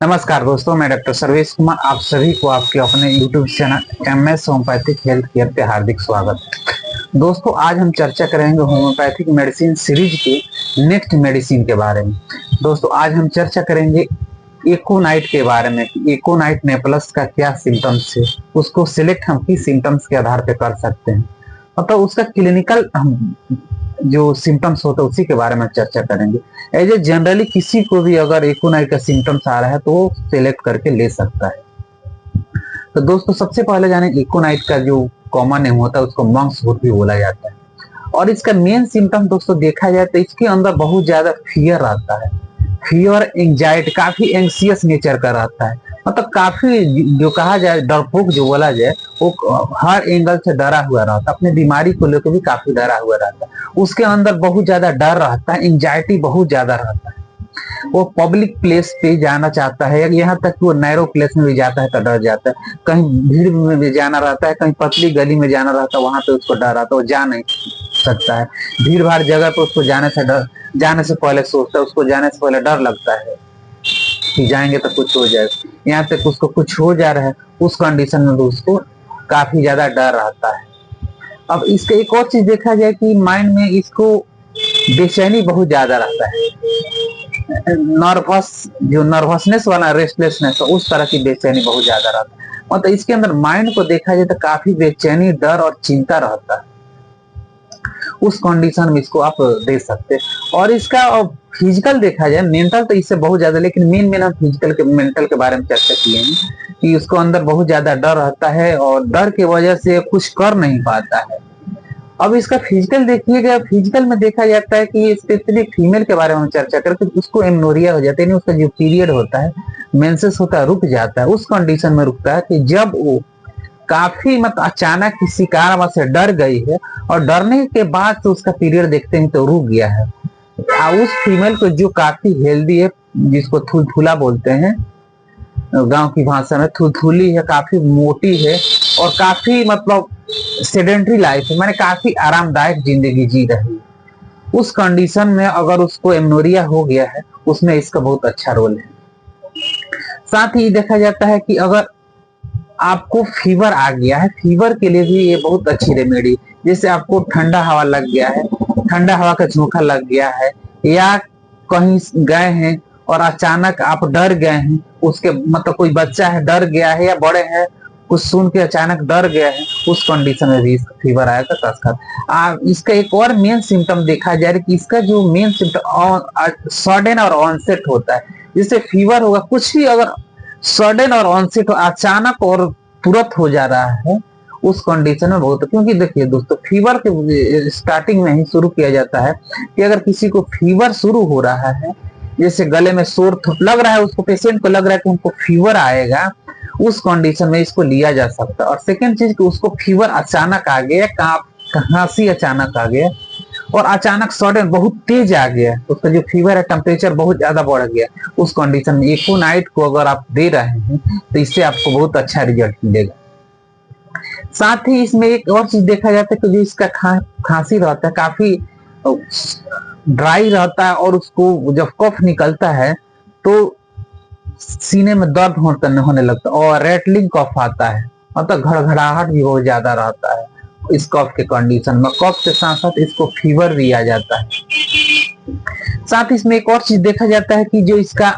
नमस्कार दोस्तों, मैं डॉक्टर सर्वेश कुमार आप सभी को आपके अपने YouTube channel MS homeopathic health care पे हार्दिक स्वागत है। दोस्तों, आज हम चर्चा करेंगे होम्योपैथिक मेडिसिन सीरीज के नेक्स्ट मेडिसिन के बारे में। दोस्तों, आज हम चर्चा करेंगे एकोनाइट के बारे में कि एकोनाइट नेप्लस का क्या सिम्टम्स है, उसको सिलेक्ट हम किस सिम्टम्स के आधार पर कर सकते हैं, मतलब उसका क्लिनिकल जो सिम्टम्स होता है उसी के बारे में चर्चा करेंगे। एज ए जनरली किसी को भी अगर एकोनाइट का सिम्टम्स आ रहा है तो वो सिलेक्ट करके ले सकता है। तो दोस्तों, सबसे पहले जाने एकोनाइट का जो कॉमन नेम होता है उसको मंक्स वुड भी बोला जाता है। और इसका मेन सिम्टम दोस्तों देखा जाए तो इसके अंदर बहुत ज्यादा फियर आता है, फियर, एंजाइटी, काफी एंग्सियस नेचर का रहता है। मतलब काफी जो कहा जाए डरपोक जो बोला जाए, वो हर एंगल से डरा हुआ रहता है, अपनी बीमारी को लेकर भी काफी डरा हुआ रहता है। उसके अंदर बहुत ज्यादा डर रहता है, एंजाइटी बहुत ज्यादा रहता है। वो पब्लिक प्लेस पे जाना चाहता है, यहाँ तक कि वो नैरो प्लेस में भी जाता है तो डर जाता है। कहीं भीड़ में भी जाना रहता है, कहीं पतली गली में जाना रहता है, वहां पे उसको डर आता है, वो जा नहीं सकता है। भीड़ भाड़ जगह पे उसको जाने से पहले सोचता है, उसको जाने से पहले डर लगता है कि जाएंगे तो कुछ हो जाए। यहाँ तक उसको कुछ हो जा रहा है, उस कंडीशन में तो उसको काफी ज्यादा डर रहता है। अब इसका एक और चीज देखा जाए कि माइंड में इसको बेचैनी बहुत ज्यादा रहता है, नर्वसनेस वाला रेस्टलेसनेस, उस तरह की बेचैनी बहुत ज्यादा रहता है। मतलब इसके अंदर माइंड को देखा जाए तो काफी बेचैनी, डर और चिंता रहता है। उस कंडीशन में इसको आप दे सकते हैं। और इसका फिजिकल देखा जाए, मेंटल तो इससे बहुत ज्यादा, लेकिन मेन हम फिजिकल के मेंटल के बारे में चर्चा किए हैं कि उसको अंदर बहुत ज्यादा डर रहता है और डर की वजह से कुछ कर नहीं पाता है। अब इसका फिजिकल देखिएगा, फिजिकल में देखा जाता है कि स्पेशली फीमेल के बारे में चर्चा करके उसको एमनोरिया हो जाता है, यानी उसका जो पीरियड होता है, मेंसेस होता है, रुक जाता है। उस कंडीशन में रुकता है कि जब वो काफी मतलब अचानक किसी कारण से डर गई है और डरने के बाद तो उसका पीरियड देखते हैं तो रुक गया है। उस फीमेल को जो काफी हेल्दी है, जिसको थुलथुला बोलते हैं गांव की भाषा में, थुलथुली है, काफी मोटी है और काफी मतलब सेडेंटरी लाइफ है, मैंने काफी आरामदायक जिंदगी जी रही है। उस कंडीशन में अगर उसको एमनोरिया हो गया है, उसमें इसका बहुत अच्छा रोल है। साथ ही देखा जाता है कि अगर आपको फीवर आ गया है, फीवर के लिए भी ये बहुत अच्छी रेमेडी। जैसे आपको ठंडा हवा लग गया है, ठंडा हवा का झोंका लग गया है, या कहीं गए हैं और अचानक आप डर गए हैं, उसके मतलब कोई बच्चा है डर गया है या बड़े हैं कुछ सुन के अचानक डर गया है, उस कंडीशन में भी फीवर आएगा तत्काल। इसका एक और मेन सिम्टम देखा जाए कि इसका जो मेन सिम्टम सडन और ऑनसेट होता है। जिससे फीवर होगा, कुछ भी अगर सडन और ऑनसेट अचानक और तुरंत हो जा रहा है, उस कंडीशन में बहुत, क्योंकि देखिए दोस्तों, फीवर के स्टार्टिंग में ही शुरू किया जाता है कि अगर किसी को फीवर शुरू हो रहा है, जैसे गले में शोर लग रहा है, उसको पेशेंट को लग रहा है कि हमको फीवर आएगा, उस कंडीशन में इसको लिया जा सकता है। और सेकेंड चीज कि उसको फीवर अचानक आ गया, खांसी अचानक आ गया और अचानक सडन बहुत तेज आ गया, उसका जो फीवर है टेम्परेचर बहुत ज्यादा बढ़ गया, उस कंडीशन में एकोनाइट को अगर आप दे रहे हैं तो इससे आपको बहुत अच्छा रिजल्ट मिलेगा। साथ ही इसमें एक और चीज देखा जाता है कि जो इसका खांसी रहता है काफी ड्राई रहता है और उसको जब कफ निकलता है तो सीने में दर्द होने लगता है और रेटलिंग कफ आता है, मतलब घड़घड़ाहट भी बहुत ज्यादा रहता है इस कफ के कंडीशन में। कफ के साथ साथ इसको फीवर भी आ जाता है। साथ ही इसमें एक और चीज देखा जाता है कि जो इसका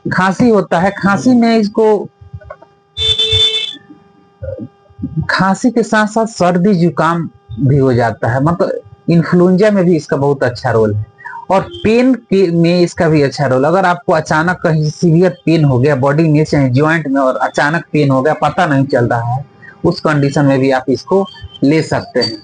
खांसी होता है, खांसी में इसको खांसी के साथ साथ सर्दी जुकाम भी हो जाता है, मतलब इन्फ्लुएंजा में भी इसका बहुत अच्छा रोल है। और पेन के में इसका भी अच्छा रोल। अगर आपको अचानक कहीं सीवियर पेन हो गया बॉडी में, चाहे ज्वाइंट में, और अचानक पेन हो गया, पता नहीं चल रहा है, उस कंडीशन में भी आप इसको ले सकते हैं।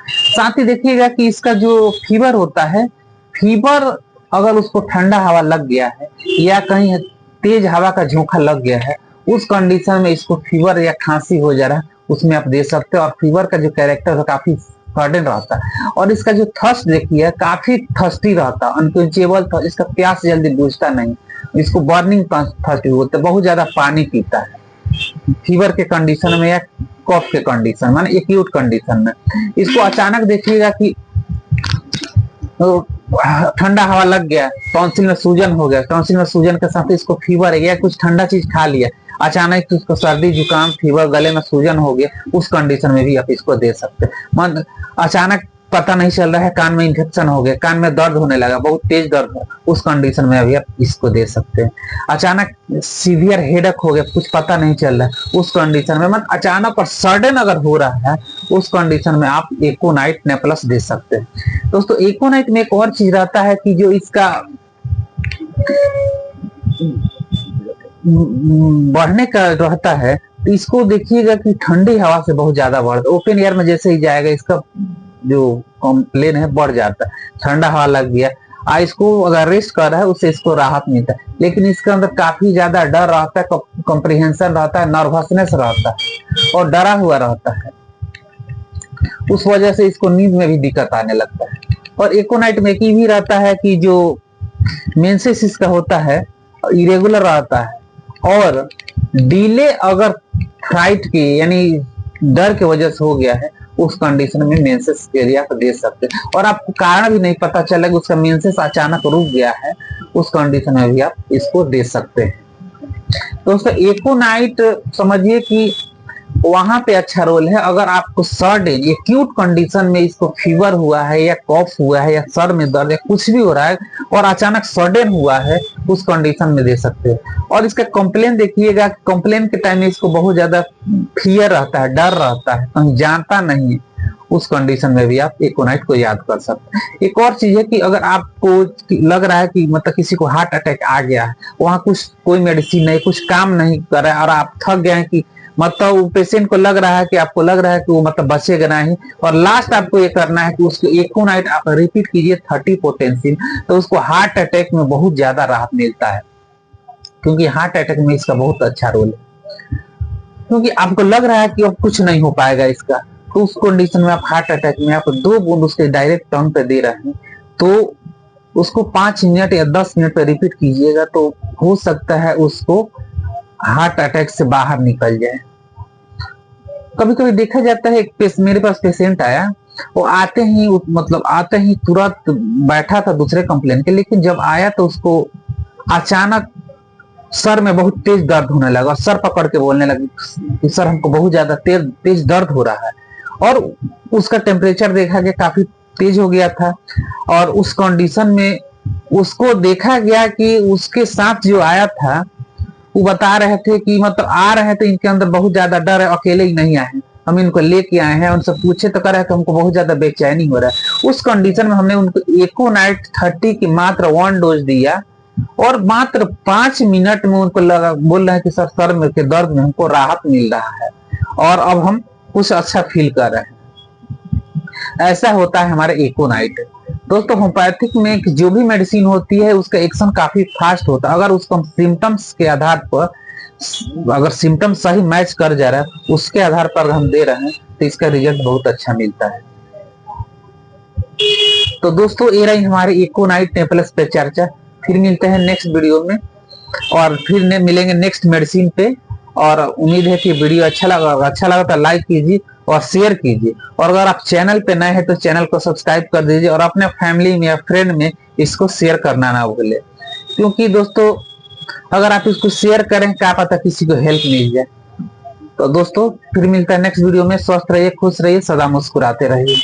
साथ ही देखिएगा कि इसका जो फीवर होता है, फीवर अगर उसको ठंडा हवा लग गया है या कहीं तेज हवा का झोंका लग गया है, उस कंडीशन में इसको फीवर या खांसी हो जा रहा है, उसमें आप दे सकते हो। और फीवर का जो कैरेक्टर है काफी सडन रहता है और इसका जो थर्स्ट देखिए काफी थर्स्टी रहता है, अनक्वेंचेबल था, इसका प्यास जल्दी बुझता नहीं, इसको बर्निंग थर्स्ट होता है, बहुत ज्यादा पानी पीता है फीवर के कंडीशन में या कफ के कंडीशन माने एक्यूट कंडीशन में। इसको अचानक देखिएगा कि ठंडा हवा लग गया, टॉन्सिल में सूजन हो गया, टॉन्सिल में सूजन के साथ इसको फीवर है या कुछ ठंडा चीज खा लिया, अचानक तो उसको सर्दी जुकाम फीवर गले में सूजन हो गया, उस कंडीशन में भी आप इसको दे सकते हैं। मन अचानक पता नहीं चल रहा है, कान में इन्फेक्शन हो गया, कान में दर्द होने लगा, बहुत तेज दर्द है, उस कंडीशन में अभी आप इसको दे सकते हैं। अचानक सीवियर हेडेक हो गया, कुछ पता नहीं चल रहा है, उस कंडीशन में मतलब अचानक और सडन अगर हो रहा है, उस कंडीशन में आप एकोनाइट नेप्लस दे सकते हैं। दोस्तों एकोनाइट में एक और चीज रहता है कि जो इसका बढ़ने का रहता है, इसको देखिएगा कि ठंडी हवा से बहुत ज्यादा बढ़ता है, ओपन एयर में जैसे ही जाएगा इसका जो कॉम्प्लेन है बढ़ जाता है, ठंडा हवा लग गया, इसको अगर रेस्ट कर रहा है उससे इसको राहत मिलता है, लेकिन इसके अंदर काफी ज्यादा डर रहता है, कॉम्प्रिहेंशन रहता है, नर्वसनेस रहता है और डरा हुआ रहता है, उस वजह से इसको नींद में भी दिक्कत आने लगता है। और एकोनाइट में एक भी रहता है कि जो मेंसेस इसका होता है इरेगुलर रहता है, और डिले अगर फ्लाइट की यानी डर की वजह से हो गया है, उस कंडीशन में मेंसेस के लिए आप दे सकते हैं, और आपको कारण भी नहीं पता चला कि उसका मेंसेस अचानक रुक गया है, उस कंडीशन में भी आप इसको दे सकते हैं। दोस्तों एकोनाइट समझिए कि वहां पे अच्छा रोल है, अगर आपको सडन एक्यूट कंडीशन में इसको फीवर हुआ है या कॉफ हुआ है या सर में दर्द या कुछ भी हो रहा है और अचानक सडन हुआ है, उस कंडीशन में दे सकते हैं। और इसका कंप्लेन देखिएगा, कंप्लेन के टाइम में इसको बहुत ज्यादा फियर रहता है, डर रहता है, कहीं जानता नहीं है, उस कंडीशन में भी आप एकोनाइट को याद कर सकते हैं। एक और चीज है कि अगर आपको लग रहा है कि मतलब किसी को हार्ट अटैक आ गया है, वहां कुछ कोई मेडिसिन नहीं, कुछ काम नहीं कर रहा है और आप थक गए हैं कि मतलब पेशेंट को लग रहा है कि आपको लग रहा है कि वो मतलब बचेगा नहीं, और लास्ट आपको ये करना है कि उसको एकोनाइट आप रिपीट कीजिए 30 पोटेंशियल, तो उसको हार्ट अटैक में बहुत ज्यादा राहत मिलता है, क्योंकि हार्ट अटैक में इसका बहुत अच्छा रोल है। क्योंकि आपको लग रहा है कि अब कुछ नहीं हो पाएगा इसका, तो उस कंडीशन में आप हार्ट अटैक में आप 2 बूंद उसके डायरेक्ट टंग पे दे रहे हैं, तो उसको 5 मिनट या 10 मिनट पे रिपीट कीजिएगा, तो हो सकता है उसको हार्ट अटैक से बाहर निकल जाए। कभी कभी देखा जाता है, मेरे पास पेशेंट आया, वो आते ही तुरंत बैठा था दूसरे कंप्लेन के, लेकिन जब आया तो उसको अचानक सर में बहुत तेज दर्द होने लगा, सर पकड़ के बोलने लगी कि सर हमको बहुत ज्यादा तेज दर्द हो रहा है, और उसका टेम्परेचर देखा गया काफी तेज हो गया था, और उस कंडीशन में उसको देखा गया कि उसके साथ जो आया था वो बता रहे थे कि मतलब आ रहे थे, इनके अंदर बहुत ज्यादा डर है, अकेले ही नहीं आए, हम इनको लेके आए हैं, उनसे पूछे तो कर रहे थे हमको बहुत ज्यादा बेचैनी हो रहा है। उस कंडीशन में हमने उनको एकोनाइट 30 की मात्र 1 डोज दिया, और मात्र 5 मिनट में उनको लगा, बोल रहे हैं कि सर में के दर्द में हमको राहत मिल रहा है और अब हम कुछ अच्छा फील कर रहे हैं। ऐसा होता है हमारे एकोनाइट। दोस्तों होम्योपैथिक में जो भी मेडिसिन होती है उसका एक्शन काफी फास्ट होता है, अगर उसको सिम्टम्स के आधार पर, अगर सिम्टम सही मैच कर जा रहा है उसके आधार पर हम दे रहे हैं, तो इसका रिजल्ट बहुत अच्छा मिलता है। तो दोस्तों ये रही हमारे एकोनाइट नेप्लस पे चर्चा, फिर मिलते हैं नेक्स्ट वीडियो में, और फिर मिलेंगे नेक्स्ट मेडिसिन पे। और उम्मीद है कि वीडियो अच्छा लगा तो लाइक कीजिए और शेयर कीजिए, और अगर आप चैनल पे नए हैं तो चैनल को सब्सक्राइब कर दीजिए, और अपने फैमिली में या फ्रेंड में इसको शेयर करना ना भूले, क्योंकि दोस्तों अगर आप इसको शेयर करें क्या पता किसी को हेल्प मिल जाए। तो दोस्तों फिर मिलता है नेक्स्ट वीडियो में, स्वस्थ रहिए, खुश रहिए, सदा मुस्कुराते रहिए।